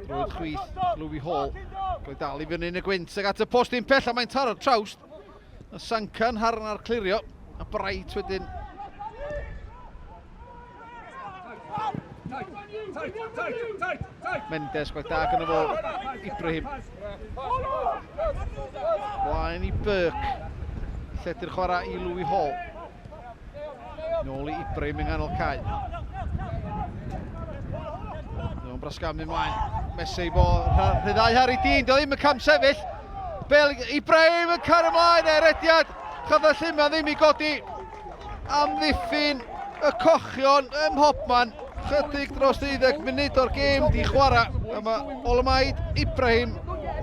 Drwy'r chwith, Louis Hall. Rwy'n dal i fyny yn y gwynt ag at y post un pell a mae'n taro trawst. Y Sancan harna'r clirio. A Bright wedyn. Mendes gwaith da gyda fo. Ibrahim. Blaen i Burke. Lledu'r chwarae i Louis Hall. Nôl i Ibrahim yng nghanol cae. Nw'n brasgamu ymlaen. Messi bo rhyddau Harry Dean. Dio ddim yn cam sefyll. Ibrahim yn car ymlaen. Erediad. Chafod Lluma ddim i godi. Amddiffyn y cochion ym Mhobman. Chydig dros 30 munud o'r gêm di chwarae. A mae Olamaid Ibrahim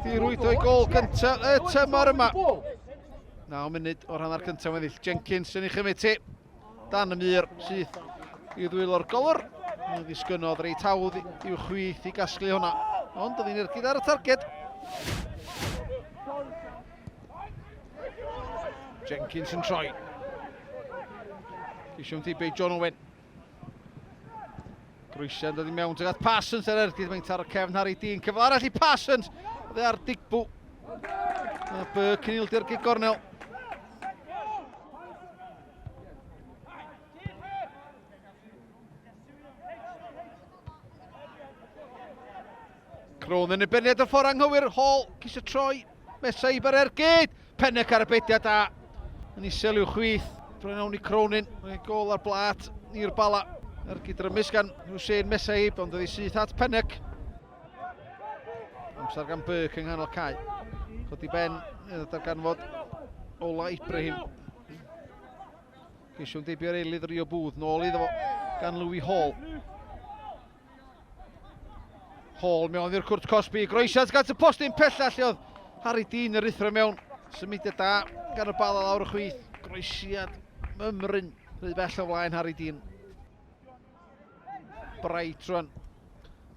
di rwydo i gol gyntaf y tymor yma. 9 munud o'r hanner cyntaf weddill. Jenkins yn ei chymyti. Dan y mur sydd i ddwylo'r golwr. Mae'n ddisgynodd reit hawdd i'w chwith i gasglu hwnna. Ond oedd hi'n ergyd ar y targed. Jenkins yn troi. Eisiau'n dibeu John Owen. Grwysian dod i mewn tuag at Parsons ar ergyd. Mae'n taro cefn Harry Dean. Cyfle arall i Parsons. Oedd e ar digbw. A Burke yn ildi'r gig gornel. Crôn yn y beniad y ffordd anghywir. Hall cisio troi. Mesaib ar ergyd. Pennec ar y bediad da. Yn isel i'w chwith. Drwy'n awn i Cronin. Mae'n gol ar blat i'r Bala. Ergyd rymus gan Hussein Mesaib. Ond oedd hi syth at Pennec. Amser gan Burke yng nghanol cae. Chod i ben. Ar ganfod Ola Ibrahim. Geisiwn debio'r eilydd Rio Booth. Nôl iddo fo gan Louis Hall. Hall mewn i'r Cwrt Cosby. Groesiad gan y postyn pellach lle oedd Harry Dean yr ithro mewn. Symudiad da gan y Bala lawr y chwith. Groesiad mymryn. Rhaid bell o flaen Harry Dean. Bright rwan.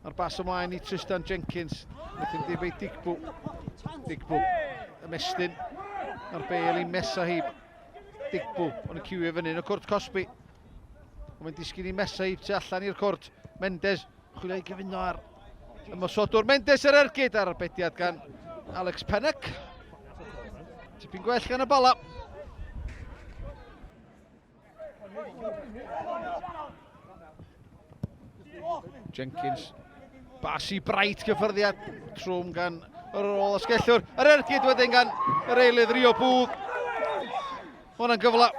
A'r bas ymlaen i Tristan Jenkins. Wedyn dibeu Digbw. Digbw. Ymestyn. A'r bel i Mesahib. Digbw. Ond yn cywio fyny yn y Cwrt Cosby. Mae'n disgyn i Mesahib tu allan i'r cwrt. Mendes. Chwilio i gyfuno ar ymosodwr. Mendes yr ergyd ar arbediad gan Alex Pennec. Tipyn gwell gan y Bala. Jenkins. Bas i Bright gyffyrddiad. Trwm gan yr ôl ysgellwr. Yr ergyd wedyn gan yr eilydd Rio Booth. Hwna'n gyfla.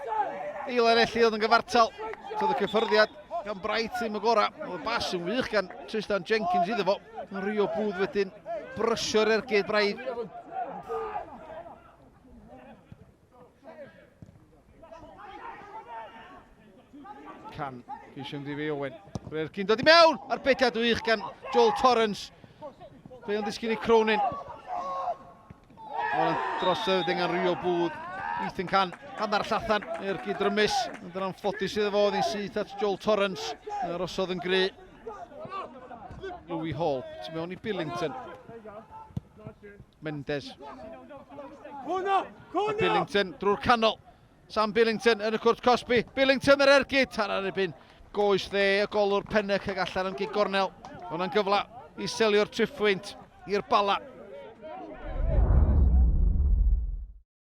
Llanelli oedd yn gyfartal. Oedd y cyffyrddiad gan Bright ddim y gora. Oedd y bas yn wych gan Tristan Jenkins iddo fo. Rio Booth wedyn brysio'r ergyd Bright. Can. Geisiwn ddifu Owen. Ergyn dod i mewn. Arbediad wych gan Joel Torrance. Fe o'n disgyn i Cronin. O'n drosodd wedyn gan Rio Booth. Ethan Can. Hannar llathan. Ergyd rymus. Ond yn anffodus iddo fo. Oedd hi'n syth at Joel Torrance. Rosodd yn gry. Louis Hall. Tu mewn i Billington. Mendes. Billington drwy'r canol. Sam Billington yn y Cwrt Cosby. Billington yr ergyd. Ar erbyn goes dde y golwr Pennec ag allan yn gig gornel. Hwna'n gyfla i selio'r triffwynt i'r Bala.